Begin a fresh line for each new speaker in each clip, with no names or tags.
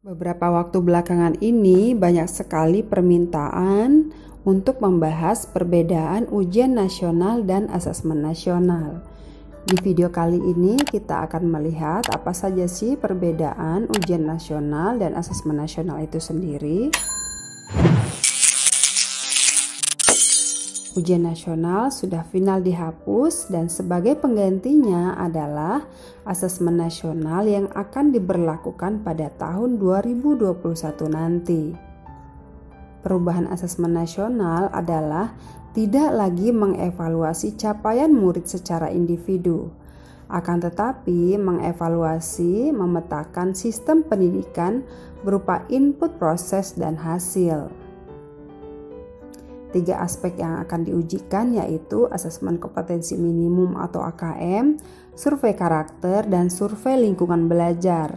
Beberapa waktu belakangan ini banyak sekali permintaan untuk membahas perbedaan ujian nasional dan asesmen nasional. Di video kali ini kita akan melihat apa saja sih perbedaan ujian nasional dan asesmen nasional itu sendiri. Ujian nasional sudah final dihapus dan sebagai penggantinya adalah asesmen nasional yang akan diberlakukan pada tahun 2021 nanti. Perubahan asesmen nasional adalah tidak lagi mengevaluasi capaian murid secara individu, akan tetapi mengevaluasi memetakan sistem pendidikan berupa input, proses, dan hasil. 3 aspek yang akan diujikan yaitu asesmen kompetensi minimum atau AKM, survei karakter, dan survei lingkungan belajar.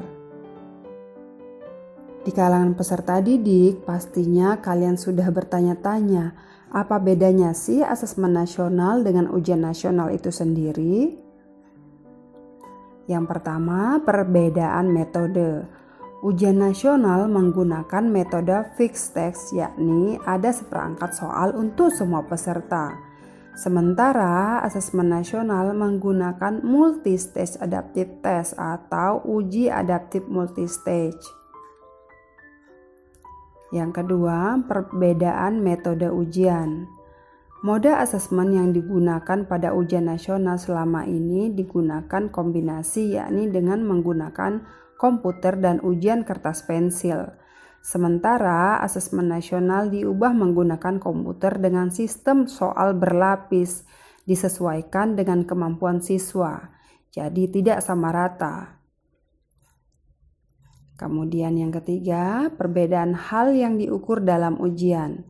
Di kalangan peserta didik, pastinya kalian sudah bertanya-tanya, apa bedanya sih asesmen nasional dengan ujian nasional itu sendiri? Yang pertama, perbedaan metode. Ujian nasional menggunakan metode fixed text, yakni ada seperangkat soal untuk semua peserta. Sementara asesmen nasional menggunakan multi-stage adaptive test atau uji adaptif multi-stage. Yang kedua, perbedaan metode ujian. Mode asesmen yang digunakan pada ujian nasional selama ini digunakan kombinasi, yakni dengan menggunakan komputer dan ujian kertas pensil. Sementara asesmen nasional diubah menggunakan komputer dengan sistem soal berlapis, disesuaikan dengan kemampuan siswa, jadi tidak sama rata. Kemudian yang ketiga, perbedaan hal yang diukur dalam ujian.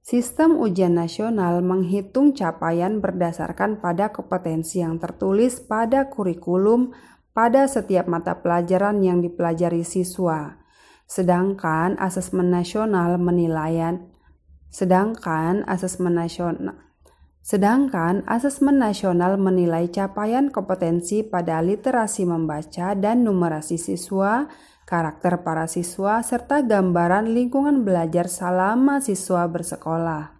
Sistem ujian nasional menghitung capaian berdasarkan pada kompetensi yang tertulis pada kurikulum pada setiap mata pelajaran yang dipelajari siswa. Sedangkan asesmen nasional menilai capaian kompetensi pada literasi membaca dan numerasi siswa, karakter para siswa, serta gambaran lingkungan belajar selama siswa bersekolah.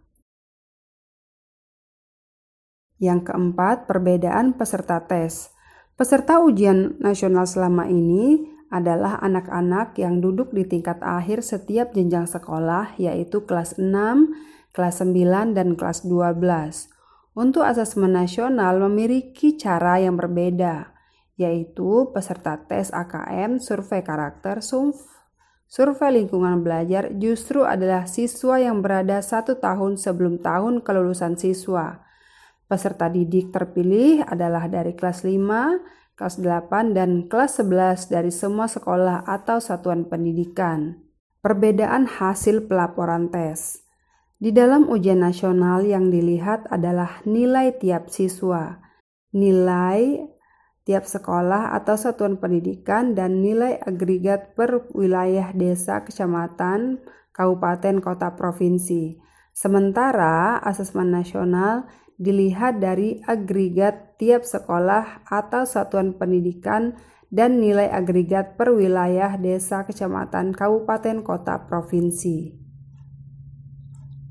Yang keempat, perbedaan peserta tes. Peserta ujian nasional selama ini adalah anak-anak yang duduk di tingkat akhir setiap jenjang sekolah, yaitu kelas 6, kelas 9, dan kelas 12. Untuk asesmen nasional memiliki cara yang berbeda, yaitu peserta tes AKM, survei karakter, survei lingkungan belajar justru adalah siswa yang berada 1 tahun sebelum tahun kelulusan siswa. Peserta didik terpilih adalah dari kelas 5, kelas 8, dan kelas 11 dari semua sekolah atau satuan pendidikan. Perbedaan hasil pelaporan tes. Di dalam ujian nasional yang dilihat adalah nilai tiap siswa, nilai tiap sekolah atau satuan pendidikan, dan nilai agregat per wilayah desa, kecamatan, kabupaten, kota, provinsi. Sementara asesmen nasional dilihat dari agregat tiap sekolah atau satuan pendidikan dan nilai agregat per wilayah desa, kecamatan, kabupaten, kota, provinsi.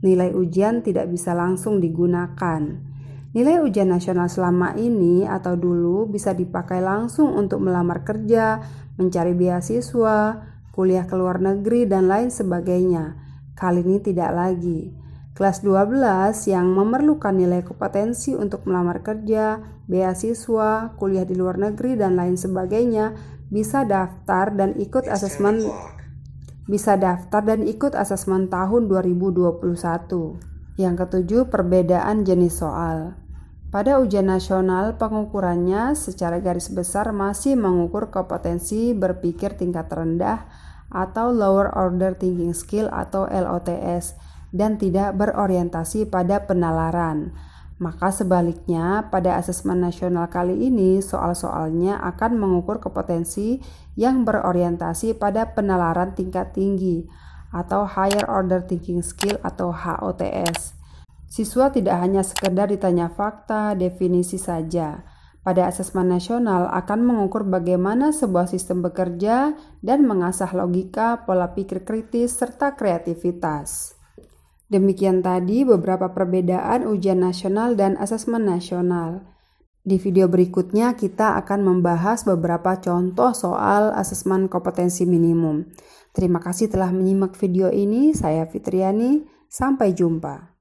Nilai ujian tidak bisa langsung digunakan. Nilai ujian nasional selama ini atau dulu bisa dipakai langsung untuk melamar kerja, mencari beasiswa, kuliah ke luar negeri, dan lain sebagainya. Kali ini tidak lagi. Kelas 12 yang memerlukan nilai kompetensi untuk melamar kerja, beasiswa, kuliah di luar negeri, dan lain sebagainya bisa daftar dan ikut asesmen tahun 2021. Yang ketujuh, perbedaan jenis soal. Pada ujian nasional, pengukurannya secara garis besar masih mengukur kompetensi berpikir tingkat rendah atau lower order thinking skill atau LOTS, dan tidak berorientasi pada penalaran. Maka sebaliknya, pada asesmen nasional kali ini soal-soalnya akan mengukur kompetensi yang berorientasi pada penalaran tingkat tinggi atau higher order thinking skill atau HOTS. Siswa tidak hanya sekedar ditanya fakta, definisi saja. Pada asesmen nasional akan mengukur bagaimana sebuah sistem bekerja dan mengasah logika, pola pikir kritis, serta kreativitas. Demikian tadi beberapa perbedaan ujian nasional dan asesmen nasional. Di video berikutnya kita akan membahas beberapa contoh soal asesmen kompetensi minimum. Terima kasih telah menyimak video ini. Saya Fitriani, sampai jumpa.